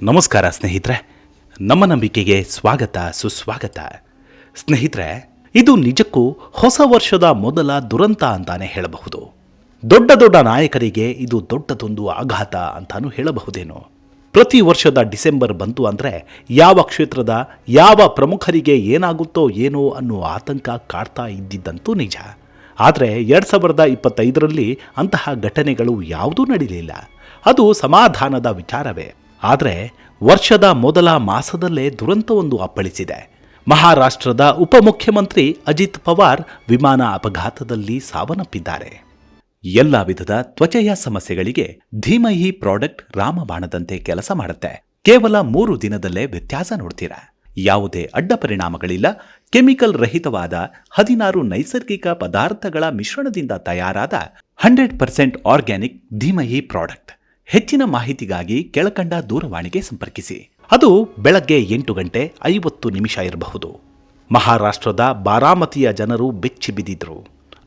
ನಮಸ್ಕಾರ ಸ್ನೇಹಿತರೆ, ನಮ್ಮ ನಂಬಿಕೆಗೆ ಸ್ವಾಗತ ಸುಸ್ವಾಗತ. ಸ್ನೇಹಿತರೆ, ಇದು ನಿಜಕ್ಕೂ ಹೊಸ ವರ್ಷದ ಮೊದಲ ದುರಂತ ಅಂತಾನೆ ಹೇಳಬಹುದು. ದೊಡ್ಡ ದೊಡ್ಡ ನಾಯಕರಿಗೆ ಇದು ದೊಡ್ಡದೊಂದು ಆಘಾತ ಅಂತಾನೂ ಹೇಳಬಹುದೇನೋ. ಪ್ರತಿ ವರ್ಷದ ಡಿಸೆಂಬರ್ ಬಂತು ಅಂದರೆ ಯಾವ ಕ್ಷೇತ್ರದ ಯಾವ ಪ್ರಮುಖರಿಗೆ ಏನಾಗುತ್ತೋ ಏನೋ ಅನ್ನೋ ಆತಂಕ ಕಾಡ್ತಾ ಇದ್ದಿದ್ದಂತೂ ನಿಜ. ಆದರೆ 2025ರಲ್ಲಿ ಅಂತಹ ಘಟನೆಗಳು ಯಾವುದೂ ನಡೀಲಿಲ್ಲ. ಅದು ಸಮಾಧಾನದ ವಿಚಾರವೇ. ಆದರೆ ವರ್ಷದ ಮೊದಲ ಮಾಸದಲ್ಲೇ ದುರಂತವೊಂದು ಅಪ್ಪಳಿಸಿದೆ. ಮಹಾರಾಷ್ಟ್ರದ ಉಪಮುಖ್ಯಮಂತ್ರಿ ಅಜಿತ್ ಪವಾರ್ ವಿಮಾನ ಅಪಘಾತದಲ್ಲಿ ಸಾವನ್ನಪ್ಪಿದ್ದಾರೆ. ಎಲ್ಲ ವಿಧದ ತ್ವಚೆಯ ಸಮಸ್ಯೆಗಳಿಗೆ ಧೀಮಹಿ ಪ್ರಾಡಕ್ಟ್ ರಾಮಬಾಣದಂತೆ ಕೆಲಸ ಮಾಡುತ್ತೆ. ಕೇವಲ 3 ದಿನದಲ್ಲೇ ವ್ಯತ್ಯಾಸ ನೋಡ್ತೀರಾ. ಯಾವುದೇ ಅಡ್ಡ ಪರಿಣಾಮಗಳಿಲ್ಲ. ಕೆಮಿಕಲ್ ರಹಿತವಾದ 16 ನೈಸರ್ಗಿಕ ಪದಾರ್ಥಗಳ ಮಿಶ್ರಣದಿಂದ ತಯಾರಾದ 100% ಆರ್ಗ್ಯಾನಿಕ್ ಧೀಮಹಿ ಪ್ರಾಡಕ್ಟ್. ಹೆಚ್ಚಿನ ಮಾಹಿತಿಗಾಗಿ ಕೆಳಕಂಡ ದೂರವಾಣಿಗೆ ಸಂಪರ್ಕಿಸಿ. ಅದು ಬೆಳಗ್ಗೆ 8 ಗಂಟೆ 50 ನಿಮಿಷ ಇರಬಹುದು. ಮಹಾರಾಷ್ಟ್ರದ ಬಾರಾಮತಿಯ ಜನರು ಬೆಚ್ಚಿ ಬಿದ್ದಿದ್ರು.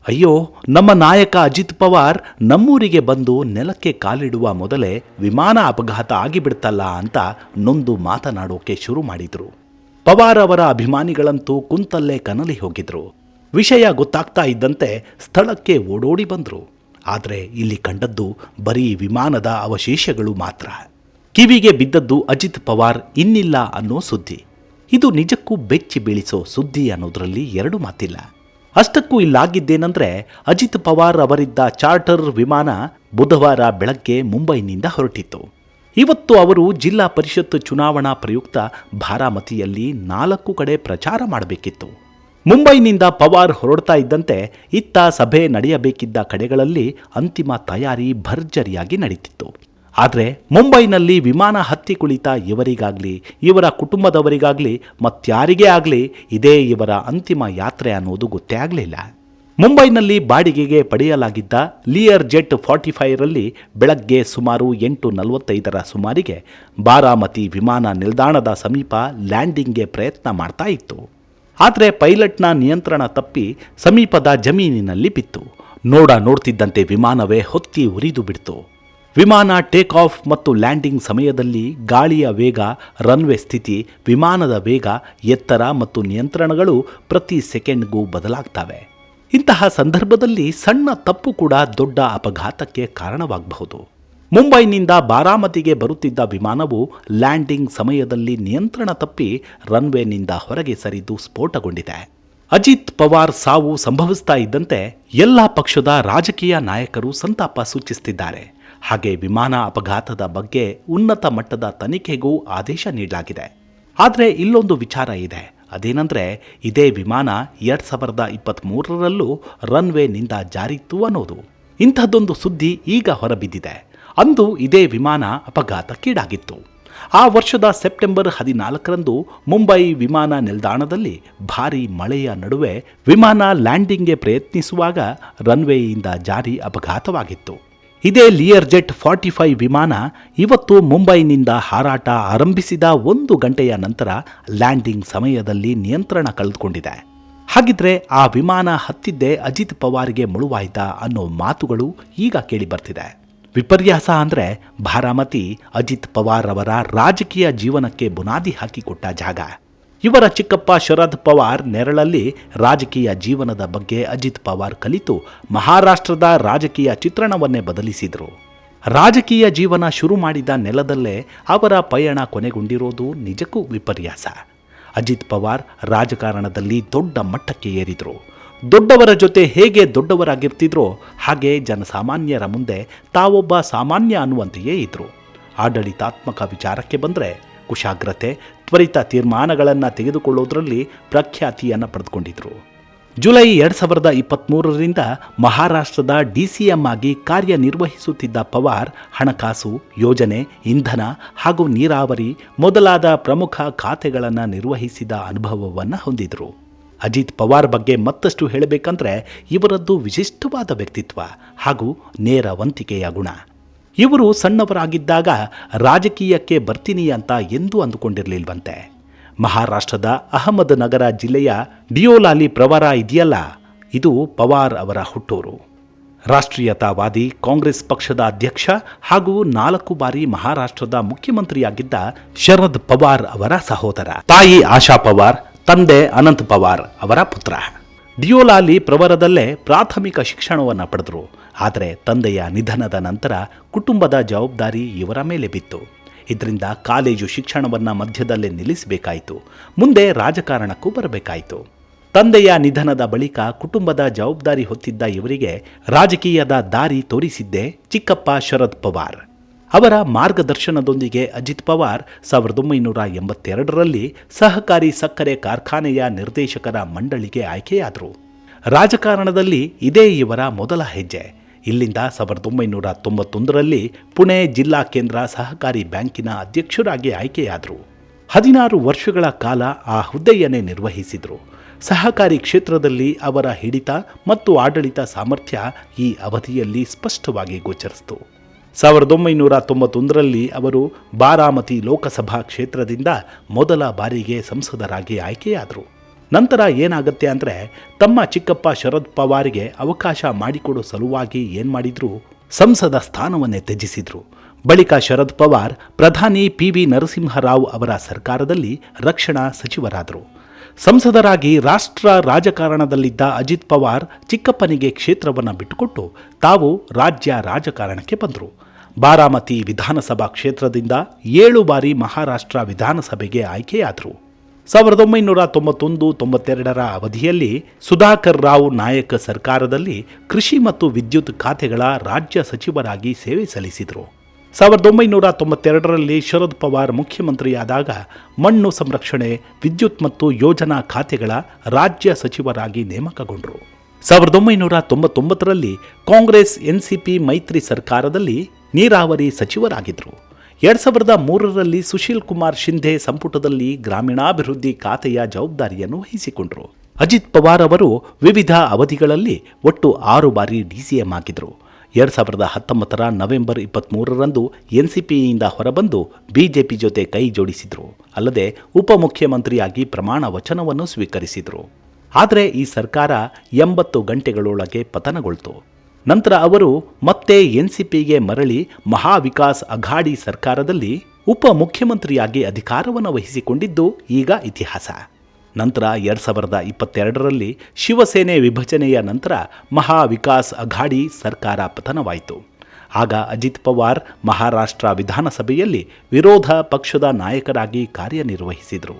ಅಯ್ಯೋ, ನಮ್ಮ ನಾಯಕ ಅಜಿತ್ ಪವಾರ್ ನಮ್ಮೂರಿಗೆ ಬಂದು ನೆಲಕ್ಕೆ ಕಾಲಿಡುವ ಮೊದಲೇ ವಿಮಾನ ಅಪಘಾತ ಆಗಿಬಿಡ್ತಲ್ಲ ಅಂತ ನೊಂದು ಮಾತನಾಡೋಕೆ ಶುರು ಮಾಡಿದ್ರು. ಪವಾರ್ ಅವರ ಅಭಿಮಾನಿಗಳಂತೂ ಕುಂತಲ್ಲೇ ಕನಲಿ ಹೋಗಿದ್ರು. ವಿಷಯ ಗೊತ್ತಾಗ್ತಾ ಇದ್ದಂತೆ ಸ್ಥಳಕ್ಕೆ ಓಡೋಡಿ ಬಂದ್ರು. ಆದರೆ ಇಲ್ಲಿ ಕಂಡದ್ದು ಬರೀ ವಿಮಾನದ ಅವಶೇಷಗಳು ಮಾತ್ರ. ಕಿವಿಗೆ ಬಿದ್ದದ್ದು ಅಜಿತ್ ಪವಾರ್ ಇನ್ನಿಲ್ಲ ಅನ್ನೋ ಸುದ್ದಿ. ಇದು ನಿಜಕ್ಕೂ ಬೆಚ್ಚಿ ಬೀಳಿಸೋ ಸುದ್ದಿ ಅನ್ನೋದ್ರಲ್ಲಿ ಎರಡು ಮಾತಿಲ್ಲ. ಅಷ್ಟಕ್ಕೂ ಇಲ್ಲಾಗಿದ್ದೇನೆಂದರೆ, ಅಜಿತ್ ಪವಾರ್ ಅವರಿದ್ದ ಚಾರ್ಟರ್ ವಿಮಾನ ಬುಧವಾರ ಬೆಳಗ್ಗೆ ಮುಂಬೈನಿಂದ ಹೊರಟಿತ್ತು. ಇವತ್ತು ಅವರು ಜಿಲ್ಲಾ ಪರಿಷತ್ ಚುನಾವಣಾ ಪ್ರಯುಕ್ತ ಬಾರಾಮತಿಯಲ್ಲಿ 4 ಕಡೆ ಪ್ರಚಾರ ಮಾಡಬೇಕಿತ್ತು. ಮುಂಬೈನಿಂದ ಪವಾರ್ ಹೊರಡ್ತಾ ಇದ್ದಂತೆ ಇತ್ತ ಸಭೆ ನಡೆಯಬೇಕಿದ್ದ ಕಡೆಗಳಲ್ಲಿ ಅಂತಿಮ ತಯಾರಿ ಭರ್ಜರಿಯಾಗಿ ನಡೀತಿತ್ತು. ಆದರೆ ಮುಂಬೈನಲ್ಲಿ ವಿಮಾನ ಹತ್ತಿ ಕುಳಿತ ಇವರಿಗಾಗಲಿ ಇವರ ಕುಟುಂಬದವರಿಗಾಗಲಿ ಮತ್ಯಾರಿಗೇ ಆಗಲಿ ಇದೇ ಇವರ ಅಂತಿಮ ಯಾತ್ರೆ ಅನ್ನೋದು ಗೊತ್ತೇ ಆಗಲಿಲ್ಲ. ಮುಂಬೈನಲ್ಲಿ ಬಾಡಿಗೆಗೆ ಪಡೆಯಲಾಗಿದ್ದ ಲಿಯರ್ ಜೆಟ್ 45ರಲ್ಲಿ ಬೆಳಗ್ಗೆ ಸುಮಾರು 8:45 ಸುಮಾರಿಗೆ ಬಾರಾಮತಿ ವಿಮಾನ ನಿಲ್ದಾಣದ ಸಮೀಪ ಲ್ಯಾಂಡಿಂಗ್ಗೆ ಪ್ರಯತ್ನ ಮಾಡ್ತಾ ಇತ್ತು. ಆದರೆ ಪೈಲಟ್ನ ನಿಯಂತ್ರಣ ತಪ್ಪಿ ಸಮೀಪದ ಜಮೀನಿನಲ್ಲಿ ಬಿತ್ತು. ನೋಡ್ತಿದ್ದಂತೆ ವಿಮಾನವೇ ಹೊತ್ತಿ ಉರಿದು ಬಿಡ್ತು. ವಿಮಾನ ಟೇಕ್ ಆಫ್ ಮತ್ತು ಲ್ಯಾಂಡಿಂಗ್ ಸಮಯದಲ್ಲಿ ಗಾಳಿಯ ವೇಗ, ರನ್ವೇ ಸ್ಥಿತಿ, ವಿಮಾನದ ವೇಗ, ಎತ್ತರ ಮತ್ತು ನಿಯಂತ್ರಣಗಳು ಪ್ರತಿ ಸೆಕೆಂಡ್ಗೂ ಬದಲಾಗ್ತವೆ. ಇಂತಹ ಸಂದರ್ಭದಲ್ಲಿ ಸಣ್ಣ ತಪ್ಪು ಕೂಡ ದೊಡ್ಡ ಅಪಘಾತಕ್ಕೆ ಕಾರಣವಾಗಬಹುದು. ಮುಂಬೈನಿಂದ ಬಾರಾಮತಿಗೆ ಬರುತ್ತಿದ್ದ ವಿಮಾನವು ಲ್ಯಾಂಡಿಂಗ್ ಸಮಯದಲ್ಲಿ ನಿಯಂತ್ರಣ ತಪ್ಪಿ ರನ್ವೇನಿಂದ ಹೊರಗೆ ಸರಿದು ಸ್ಫೋಟಗೊಂಡಿದೆ. ಅಜಿತ್ ಪವಾರ್ ಸಾವು ಸಂಭವಿಸ್ತಾ ಇದ್ದಂತೆ ಎಲ್ಲ ಪಕ್ಷದ ರಾಜಕೀಯ ನಾಯಕರು ಸಂತಾಪ ಸೂಚಿಸುತ್ತಿದ್ದಾರೆ. ಹಾಗೆ ವಿಮಾನ ಅಪಘಾತದ ಬಗ್ಗೆ ಉನ್ನತ ಮಟ್ಟದ ತನಿಖೆಗೂ ಆದೇಶ ನೀಡಲಾಗಿದೆ. ಆದರೆ ಇಲ್ಲೊಂದು ವಿಚಾರ ಇದೆ. ಅದೇನೆಂದರೆ, ಇದೇ ವಿಮಾನ 2023ರಲ್ಲೂ ರನ್ವೇನಿಂದ ಜಾರಿತ್ತು ಅನ್ನೋದು. ಇಂಥದ್ದೊಂದು ಸುದ್ದಿ ಈಗ ಹೊರಬಿದ್ದಿದೆ. ಅಂದು ಇದೇ ವಿಮಾನ ಅಪಘಾತಕ್ಕೀಡಾಗಿತ್ತು. ಆ ವರ್ಷದ ಸೆಪ್ಟೆಂಬರ್ 14ರಂದು ಮುಂಬೈ ವಿಮಾನ ನಿಲ್ದಾಣದಲ್ಲಿ ಭಾರೀ ಮಳೆಯ ನಡುವೆ ವಿಮಾನ ಲ್ಯಾಂಡಿಂಗ್ಗೆ ಪ್ರಯತ್ನಿಸುವಾಗ ರನ್ವೇಯಿಂದ ಜಾರಿ ಅಪಘಾತವಾಗಿತ್ತು. ಇದೇ ಲಿಯರ್ ಜೆಟ್ 45 ವಿಮಾನ ಇವತ್ತು ಮುಂಬೈನಿಂದ ಹಾರಾಟ ಆರಂಭಿಸಿದ 1 ಗಂಟೆಯ ನಂತರ ಲ್ಯಾಂಡಿಂಗ್ ಸಮಯದಲ್ಲಿ ನಿಯಂತ್ರಣ ಕಳೆದುಕೊಂಡಿದೆ. ಹಾಗಿದ್ರೆ ಆ ವಿಮಾನ ಹತ್ತಿದ್ದೇ ಅಜಿತ್ ಪವಾರ್ಗೆ ಮುಳುವಾಯ್ತಾ ಅನ್ನೋ ಮಾತುಗಳು ಈಗ ಕೇಳಿ ಬರ್ತಿದೆ. ವಿಪರ್ಯಾಸ ಅಂದರೆ, ಬಾರಾಮತಿ ಅಜಿತ್ ಪವಾರ್ ಅವರ ರಾಜಕೀಯ ಜೀವನಕ್ಕೆ ಬುನಾದಿ ಹಾಕಿಕೊಟ್ಟ ಜಾಗ. ಇವರ ಚಿಕ್ಕಪ್ಪ ಶರದ್ ಪವಾರ್ ನೆರಳಲ್ಲಿ ರಾಜಕೀಯ ಜೀವನದ ಬಗ್ಗೆ ಅಜಿತ್ ಪವಾರ್ ಕಲಿತು ಮಹಾರಾಷ್ಟ್ರದ ರಾಜಕೀಯ ಚಿತ್ರಣವನ್ನೇ ಬದಲಿಸಿದರು. ರಾಜಕೀಯ ಜೀವನ ಶುರು ಮಾಡಿದ ನೆಲದಲ್ಲೇ ಅವರ ಪಯಣ ಕೊನೆಗೊಂಡಿರೋದು ನಿಜಕ್ಕೂ ವಿಪರ್ಯಾಸ. ಅಜಿತ್ ಪವಾರ್ ರಾಜಕಾರಣದಲ್ಲಿ ದೊಡ್ಡ ಮಟ್ಟಕ್ಕೆ ಏರಿದರು. ದೊಡ್ಡವರ ಜೊತೆ ಹೇಗೆ ದೊಡ್ಡವರಾಗಿರ್ತಿದ್ರೋ ಹಾಗೆ ಜನಸಾಮಾನ್ಯರ ಮುಂದೆ ತಾವೊಬ್ಬ ಸಾಮಾನ್ಯ ಅನ್ನುವಂತೆಯೇ ಇದ್ದರು. ಆಡಳಿತಾತ್ಮಕ ವಿಚಾರಕ್ಕೆ ಬಂದರೆ ಕುಶಾಗ್ರತೆ, ತ್ವರಿತ ತೀರ್ಮಾನಗಳನ್ನು ತೆಗೆದುಕೊಳ್ಳೋದ್ರಲ್ಲಿ ಪ್ರಖ್ಯಾತಿಯನ್ನು ಪಡೆದುಕೊಂಡಿದ್ದರು. ಜುಲೈ 2023ರಿಂದ ಮಹಾರಾಷ್ಟ್ರದ DCM ಆಗಿ ಕಾರ್ಯನಿರ್ವಹಿಸುತ್ತಿದ್ದ ಪವಾರ್ ಹಣಕಾಸು, ಯೋಜನೆ, ಇಂಧನ ಹಾಗೂ ನೀರಾವರಿ ಮೊದಲಾದ ಪ್ರಮುಖ ಖಾತೆಗಳನ್ನು ನಿರ್ವಹಿಸಿದ ಅನುಭವವನ್ನು ಹೊಂದಿದರು. ಅಜಿತ್ ಪವಾರ್ ಬಗ್ಗೆ ಮತ್ತಷ್ಟು ಹೇಳಬೇಕಂದ್ರೆ, ಇವರದ್ದು ವಿಶಿಷ್ಟವಾದ ವ್ಯಕ್ತಿತ್ವ ಹಾಗೂ ನೇರವಂತಿಕೆಯ ಗುಣ. ಇವರು ಸಣ್ಣವರಾಗಿದ್ದಾಗ ರಾಜಕೀಯಕ್ಕೆ ಬರ್ತೀನಿ ಅಂತ ಎಂದೂ ಅಂದುಕೊಂಡಿರಲಿಲ್ವಂತೆ. ಮಹಾರಾಷ್ಟ್ರದ ಅಹಮದ್ ನಗರ ಜಿಲ್ಲೆಯ ಡಿಯೋಲಾಲಿ ಪ್ರವರ ಇದೆಯಲ್ಲ, ಇದು ಪವಾರ್ ಅವರ ಹುಟ್ಟೂರು. ರಾಷ್ಟ್ರೀಯತಾವಾದಿ ಕಾಂಗ್ರೆಸ್ ಪಕ್ಷದ ಅಧ್ಯಕ್ಷ ಹಾಗೂ 4 ಬಾರಿ ಮಹಾರಾಷ್ಟ್ರದ ಮುಖ್ಯಮಂತ್ರಿಯಾಗಿದ್ದ ಶರದ್ ಪವಾರ್ ಅವರ ಸಹೋದರ. ತಾಯಿ ಆಶಾ ಪವಾರ್, ತಂದೆ ಅನಂತ್ ಪವಾರ್ ಅವರ ಪುತ್ರ. ಡಿಯೋಲಾಲಿ ಪ್ರವರದಲ್ಲೇ ಪ್ರಾಥಮಿಕ ಶಿಕ್ಷಣವನ್ನು ಪಡೆದರು. ಆದರೆ ತಂದೆಯ ನಿಧನದ ನಂತರ ಕುಟುಂಬದ ಜವಾಬ್ದಾರಿ ಇವರ ಮೇಲೆ ಬಿತ್ತು. ಇದರಿಂದ ಕಾಲೇಜು ಶಿಕ್ಷಣವನ್ನು ಮಧ್ಯದಲ್ಲೇ ನಿಲ್ಲಿಸಬೇಕಾಯಿತು. ಮುಂದೆ ರಾಜಕಾರಣಕ್ಕೂ ಬರಬೇಕಾಯಿತು. ತಂದೆಯ ನಿಧನದ ಬಳಿಕ ಕುಟುಂಬದ ಜವಾಬ್ದಾರಿ ಹೊತ್ತಿದ್ದ ಇವರಿಗೆ ರಾಜಕೀಯದ ದಾರಿ ತೋರಿಸಿದ್ದೇ ಚಿಕ್ಕಪ್ಪ ಶರದ್ ಪವಾರ್. ಅವರ ಮಾರ್ಗದರ್ಶನದೊಂದಿಗೆ ಅಜಿತ್ ಪವಾರ್ 1982ರಲ್ಲಿ ಸಹಕಾರಿ ಸಕ್ಕರೆ ಕಾರ್ಖಾನೆಯ ನಿರ್ದೇಶಕರ ಮಂಡಳಿಗೆ ಆಯ್ಕೆಯಾದರು. ರಾಜಕಾರಣದಲ್ಲಿ ಇದೇ ಇವರ ಮೊದಲ ಹೆಜ್ಜೆ. ಇಲ್ಲಿಂದ 1991ರಲ್ಲಿ ಪುಣೆ ಜಿಲ್ಲಾ ಕೇಂದ್ರ ಸಹಕಾರಿ ಬ್ಯಾಂಕಿನ ಅಧ್ಯಕ್ಷರಾಗಿ ಆಯ್ಕೆಯಾದರು. 16 ವರ್ಷಗಳ ಕಾಲ ಆ ಹುದ್ದೆಯನ್ನೇ ನಿರ್ವಹಿಸಿದರು. ಸಹಕಾರಿ ಕ್ಷೇತ್ರದಲ್ಲಿ ಅವರ ಹಿಡಿತ ಮತ್ತು ಆಡಳಿತ ಸಾಮರ್ಥ್ಯ ಈ ಅವಧಿಯಲ್ಲಿ ಸ್ಪಷ್ಟವಾಗಿ ಗೋಚರಿಸಿತು. 1991ರಲ್ಲಿ ಅವರು ಬಾರಾಮತಿ ಲೋಕಸಭಾ ಕ್ಷೇತ್ರದಿಂದ ಮೊದಲ ಬಾರಿಗೆ ಸಂಸದರಾಗಿ ಆಯ್ಕೆಯಾದರು. ನಂತರ ಏನಾಗುತ್ತೆ ಅಂದರೆ, ತಮ್ಮ ಚಿಕ್ಕಪ್ಪ ಶರದ್ ಪವಾರ್ಗೆ ಅವಕಾಶ ಮಾಡಿಕೊಡೋ ಸಲುವಾಗಿ ಏನು ಮಾಡಿದ್ರು, ಸಂಸದ ಸ್ಥಾನವನ್ನೇ ತ್ಯಜಿಸಿದ್ರು. ಬಳಿಕ ಶರದ್ ಪವಾರ್ ಪ್ರಧಾನಿ PV ನರಸಿಂಹರಾವ್ ಅವರ ಸರ್ಕಾರದಲ್ಲಿ ರಕ್ಷಣಾ ಸಚಿವರಾದರು. ಸಂಸದರಾಗಿ ರಾಷ್ಟ್ರ ರಾಜಕಾರಣದಲ್ಲಿದ್ದ ಅಜಿತ್ ಪವಾರ್ ಚಿಕ್ಕಪ್ಪನಿಗೆ ಕ್ಷೇತ್ರವನ್ನು ಬಿಟ್ಟುಕೊಟ್ಟು ತಾವು ರಾಜ್ಯ ರಾಜಕಾರಣಕ್ಕೆ ಬಂದರು. ಬಾರಾಮತಿ ವಿಧಾನಸಭಾ ಕ್ಷೇತ್ರದಿಂದ 7 ಬಾರಿ ಮಹಾರಾಷ್ಟ್ರ ವಿಧಾನಸಭೆಗೆ ಆಯ್ಕೆಯಾದರು. 1991-92ರ ಅವಧಿಯಲ್ಲಿ ಸುಧಾಕರ್ ರಾವ್ ನಾಯಕ್ ಸರ್ಕಾರದಲ್ಲಿ ಕೃಷಿ ಮತ್ತು ವಿದ್ಯುತ್ ಖಾತೆಗಳ ರಾಜ್ಯ ಸಚಿವರಾಗಿ ಸೇವೆ ಸಲ್ಲಿಸಿದರು. 1992ರಲ್ಲಿ ಶರದ್ ಪವಾರ್ ಮುಖ್ಯಮಂತ್ರಿಯಾದಾಗ ಮಣ್ಣು ಸಂರಕ್ಷಣೆ, ವಿದ್ಯುತ್ ಮತ್ತು ಯೋಜನಾ ಖಾತೆಗಳ ರಾಜ್ಯ ಸಚಿವರಾಗಿ ನೇಮಕಗೊಂಡರು. 1999ರಲ್ಲಿ ಕಾಂಗ್ರೆಸ್ NCP ಮೈತ್ರಿ ಸರ್ಕಾರದಲ್ಲಿ ನೀರಾವರಿ ಸಚಿವರಾಗಿದ್ದರು. 2003ರಲ್ಲಿ ಸುಶೀಲ್ ಕುಮಾರ್ ಶಿಂಧೆ ಸಂಪುಟದಲ್ಲಿ ಗ್ರಾಮೀಣಾಭಿವೃದ್ಧಿ ಖಾತೆಯ ಜವಾಬ್ದಾರಿಯನ್ನು ವಹಿಸಿಕೊಂಡರು. ಅಜಿತ್ ಪವಾರ್ ಅವರು ವಿವಿಧ ಅವಧಿಗಳಲ್ಲಿ ಒಟ್ಟು 6 ಬಾರಿ DCM ಆಗಿದ್ದರು. 2019ರ ನವೆಂಬರ್ 23ರಂದು NCPಯಿಂದ ಹೊರಬಂದು ಬಿಜೆಪಿ ಜೊತೆ ಕೈ ಜೋಡಿಸಿದರು. ಅಲ್ಲದೆ ಉಪಮುಖ್ಯಮಂತ್ರಿಯಾಗಿ ಪ್ರಮಾಣ ವಚನವನ್ನು ಸ್ವೀಕರಿಸಿದರು. ಆದರೆ ಈ ಸರ್ಕಾರ 80 ಗಂಟೆಗಳೊಳಗೆ ಪತನಗೊಳ್ತು. ನಂತರ ಅವರು ಮತ್ತೆ NCPಗೆ ಮರಳಿ ಮಹಾವಿಕಾಸ್ ಅಘಾಡಿ ಸರ್ಕಾರದಲ್ಲಿ ಉಪಮುಖ್ಯಮಂತ್ರಿಯಾಗಿ ಅಧಿಕಾರವನ್ನು ವಹಿಸಿಕೊಂಡಿದ್ದು ಈಗ ಇತಿಹಾಸ. ನಂತರ 2022ರಲ್ಲಿ ಶಿವಸೇನೆ ವಿಭಜನೆಯ ನಂತರ ಮಹಾವಿಕಾಸ್ ಅಘಾಡಿ ಸರ್ಕಾರ ಪತನವಾಯಿತು. ಆಗ ಅಜಿತ್ ಪವಾರ್ ಮಹಾರಾಷ್ಟ್ರ ವಿಧಾನಸಭೆಯಲ್ಲಿ ವಿರೋಧ ಪಕ್ಷದ ನಾಯಕರಾಗಿ ಕಾರ್ಯನಿರ್ವಹಿಸಿದರು.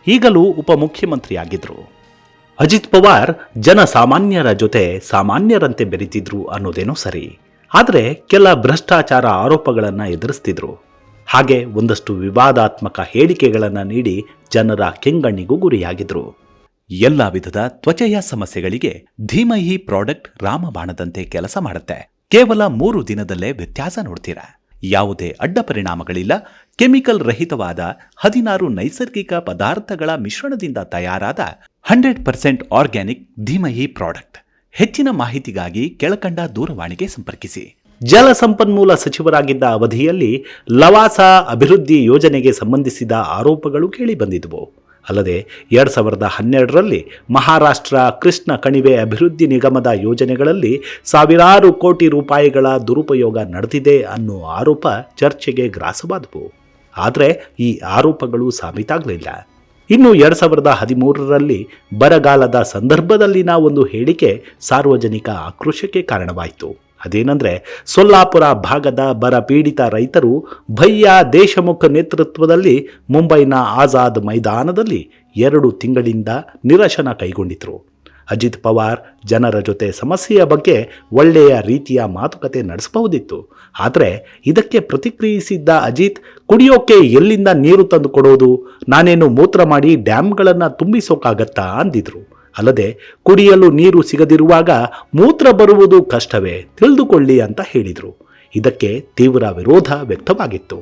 ಈಗಲೂ ಉಪಮುಖ್ಯಮಂತ್ರಿಯಾಗಿದ್ದರು. ಅಜಿತ್ ಪವಾರ್ ಜನಸಾಮಾನ್ಯರ ಜೊತೆ ಸಾಮಾನ್ಯರಂತೆ ಬೆರೆತಿದ್ರು ಅನ್ನೋದೇನೋ ಸರಿ. ಆದರೆ ಕೆಲ ಭ್ರಷ್ಟಾಚಾರ ಆರೋಪಗಳನ್ನು ಎದುರಿಸ್ತಿದ್ರು. ಹಾಗೆ ಒಂದಷ್ಟು ವಿವಾದಾತ್ಮಕ ಹೇಳಿಕೆಗಳನ್ನು ನೀಡಿ ಜನರ ಕೆಂಗಣ್ಣಿಗೂ ಗುರಿಯಾಗಿದ್ರು. ಎಲ್ಲ ವಿಧದ ತ್ವಚೆಯ ಸಮಸ್ಯೆಗಳಿಗೆ ಧೀಮಹಿ ಪ್ರಾಡಕ್ಟ್ ರಾಮಬಾಣದಂತೆ ಕೆಲಸ ಮಾಡುತ್ತೆ. ಕೇವಲ 3 ದಿನದಲ್ಲೇ ವ್ಯತ್ಯಾಸ ನೋಡ್ತೀರಾ. ಯಾವುದೇ ಅಡ್ಡ ಪರಿಣಾಮಗಳಿಲ್ಲ. ಕೆಮಿಕಲ್ ರಹಿತವಾದ 16 ನೈಸರ್ಗಿಕ ಪದಾರ್ಥಗಳ ಮಿಶ್ರಣದಿಂದ ತಯಾರಾದ 100% ಆರ್ಗ್ಯಾನಿಕ್ ಧೀಮಹಿ ಪ್ರಾಡಕ್ಟ್. ಹೆಚ್ಚಿನ ಮಾಹಿತಿಗಾಗಿ ಕೆಳಕಂಡ ದೂರವಾಣಿಗೆ ಸಂಪರ್ಕಿಸಿ. ಜಲಸಂಪನ್ಮೂಲ ಸಚಿವರಾಗಿದ್ದ ಅವಧಿಯಲ್ಲಿ ಲವಾಸಾ ಅಭಿವೃದ್ಧಿ ಯೋಜನೆಗೆ ಸಂಬಂಧಿಸಿದ ಆರೋಪಗಳು ಕೇಳಿಬಂದಿದ್ದವು. ಅಲ್ಲದೆ 2012ರಲ್ಲಿ ಮಹಾರಾಷ್ಟ್ರ ಕೃಷ್ಣ ಕಣಿವೆ ಅಭಿವೃದ್ಧಿ ನಿಗಮದ ಯೋಜನೆಗಳಲ್ಲಿ ಸಾವಿರಾರು ಕೋಟಿ ರೂಪಾಯಿಗಳ ದುರುಪಯೋಗ ನಡೆದಿದೆ ಅನ್ನೋ ಆರೋಪ ಚರ್ಚೆಗೆ ಗ್ರಾಸವಾದವು. ಆದರೆ ಈ ಆರೋಪಗಳು ಸಾಬೀತಾಗಲಿಲ್ಲ. ಇನ್ನು 2013ರಲ್ಲಿ ಬರಗಾಲದ ಸಂದರ್ಭದಲ್ಲಿನ ಒಂದು ಹೇಳಿಕೆ ಸಾರ್ವಜನಿಕ ಆಕ್ರೋಶಕ್ಕೆ ಕಾರಣವಾಯಿತು. ಅದೇನೆಂದರೆ, ಸೊಲ್ಲಾಪುರ ಭಾಗದ ಬರ ಪೀಡಿತ ರೈತರು ಭಯ್ಯ ದೇಶಮುಖ್ ನೇತೃತ್ವದಲ್ಲಿ ಮುಂಬೈನ ಆಜಾದ್ ಮೈದಾನದಲ್ಲಿ 2 ತಿಂಗಳಿಂದ ನಿರಶನ ಕೈಗೊಂಡಿದ್ರು. ಅಜಿತ್ ಪವಾರ್ ಜನರ ಜೊತೆ ಸಮಸ್ಯೆಯ ಬಗ್ಗೆ ಒಳ್ಳೆಯ ರೀತಿಯ ಮಾತುಕತೆ ನಡೆಸಬಹುದಿತ್ತು. ಆದರೆ ಇದಕ್ಕೆ ಪ್ರತಿಕ್ರಿಯಿಸಿದ್ದ ಅಜಿತ್, ಕುಡಿಯೋಕೆ ಎಲ್ಲಿಂದ ನೀರು ತಂದು ಕೊಡೋದು, ನಾನೇನು ಮೂತ್ರ ಮಾಡಿ ಡ್ಯಾಮ್ಗಳನ್ನು ತುಂಬಿಸೋಕ್ಕಾಗತ್ತಾ ಅಂದಿದ್ರು. ಅಲ್ಲದೆ ಕುಡಿಯಲು ನೀರು ಸಿಗದಿರುವಾಗ ಮೂತ್ರ ಬರುವುದು ಕಷ್ಟವೇ, ತಿಳಿದುಕೊಳ್ಳಿ ಅಂತ ಹೇಳಿದರು. ಇದಕ್ಕೆ ತೀವ್ರ ವಿರೋಧ ವ್ಯಕ್ತವಾಗಿತ್ತು.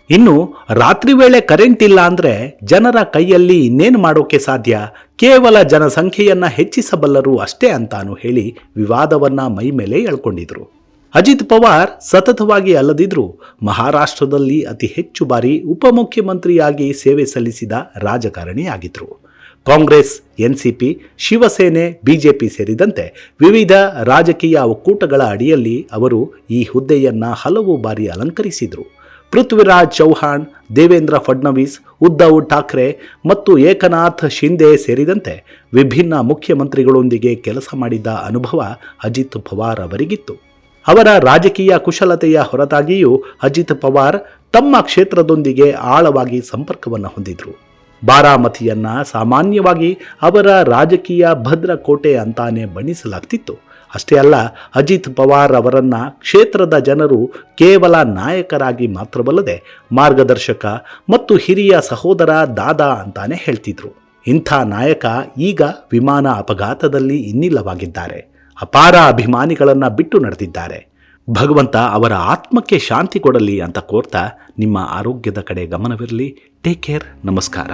ಇನ್ನು ರಾತ್ರಿ ವೇಳೆ ಕರೆಂಟ್ ಇಲ್ಲ ಅಂದರೆ ಜನರ ಕೈಯಲ್ಲಿ ಇನ್ನೇನು ಮಾಡೋಕೆ ಸಾಧ್ಯ, ಕೇವಲ ಜನಸಂಖ್ಯೆಯನ್ನು ಹೆಚ್ಚಿಸಬಲ್ಲರು ಅಷ್ಟೇ ಅಂತಾನು ಹೇಳಿ ವಿವಾದವನ್ನು ಮೈ ಮೇಲೆ ಎಳ್ಕೊಂಡಿದ್ರು. ಅಜಿತ್ ಪವಾರ್ ಸತತವಾಗಿ ಅಲ್ಲದಿದ್ರೂ ಮಹಾರಾಷ್ಟ್ರದಲ್ಲಿ ಅತಿ ಹೆಚ್ಚು ಬಾರಿ ಉಪಮುಖ್ಯಮಂತ್ರಿಯಾಗಿ ಸೇವೆ ಸಲ್ಲಿಸಿದ ರಾಜಕಾರಣಿಯಾಗಿದ್ದರು. ಕಾಂಗ್ರೆಸ್, ಎನ್ಸಿಪಿ, ಶಿವಸೇನೆ, ಬಿಜೆಪಿ ಸೇರಿದಂತೆ ವಿವಿಧ ರಾಜಕೀಯ ಒಕ್ಕೂಟಗಳ ಅಡಿಯಲ್ಲಿ ಅವರು ಈ ಹುದ್ದೆಯನ್ನ ಹಲವು ಬಾರಿ ಅಲಂಕರಿಸಿದರು. ಪೃಥ್ವಿರಾಜ್ ಚೌಹಾಣ್, ದೇವೇಂದ್ರ ಫಡ್ನವೀಸ್, ಉದ್ಧವ್ ಠಾಕ್ರೆ ಮತ್ತು ಏಕನಾಥ್ ಶಿಂದೆ ಸೇರಿದಂತೆ ವಿಭಿನ್ನ ಮುಖ್ಯಮಂತ್ರಿಗಳೊಂದಿಗೆ ಕೆಲಸ ಮಾಡಿದ್ದ ಅನುಭವ ಅಜಿತ್ ಪವಾರ್ ಅವರಿಗಿತ್ತು. ಅವರ ರಾಜಕೀಯ ಕುಶಲತೆಯ ಹೊರತಾಗಿಯೂ ಅಜಿತ್ ಪವಾರ್ ತಮ್ಮ ಕ್ಷೇತ್ರದೊಂದಿಗೆ ಆಳವಾಗಿ ಸಂಪರ್ಕವನ್ನು ಹೊಂದಿದ್ರು. ಬಾರಾಮತಿಯನ್ನ ಸಾಮಾನ್ಯವಾಗಿ ಅವರ ರಾಜಕೀಯ ಭದ್ರಕೋಟೆ ಅಂತಾನೆ ಬಣ್ಣಿಸಲಾಗ್ತಿತ್ತು. ಅಷ್ಟೇ ಅಲ್ಲ, ಅಜಿತ್ ಪವಾರ್ ಅವರನ್ನ ಕ್ಷೇತ್ರದ ಜನರು ಕೇವಲ ನಾಯಕರಾಗಿ ಮಾತ್ರವಲ್ಲದೆ ಮಾರ್ಗದರ್ಶಕ ಮತ್ತು ಹಿರಿಯ ಸಹೋದರ ದಾದಾ ಅಂತಾನೆ ಹೇಳ್ತಿದ್ರು. ಇಂಥ ನಾಯಕ ಈಗ ವಿಮಾನ ಅಪಘಾತದಲ್ಲಿ ಇನ್ನಿಲ್ಲವಾಗಿದ್ದಾರೆ. ಅಪಾರ ಅಭಿಮಾನಿಗಳನ್ನ ಬಿಟ್ಟು ನಡೆದಿದ್ದಾರೆ. ಭಗವಂತ ಅವರ ಆತ್ಮಕ್ಕೆ ಶಾಂತಿ ಕೊಡಲಿ ಅಂತ ಕೋರ್ತಾ ನಿಮ್ಮ ಆರೋಗ್ಯದ ಕಡೆ ಗಮನವಿರಲಿ. Take care. ನಮಸ್ಕಾರ.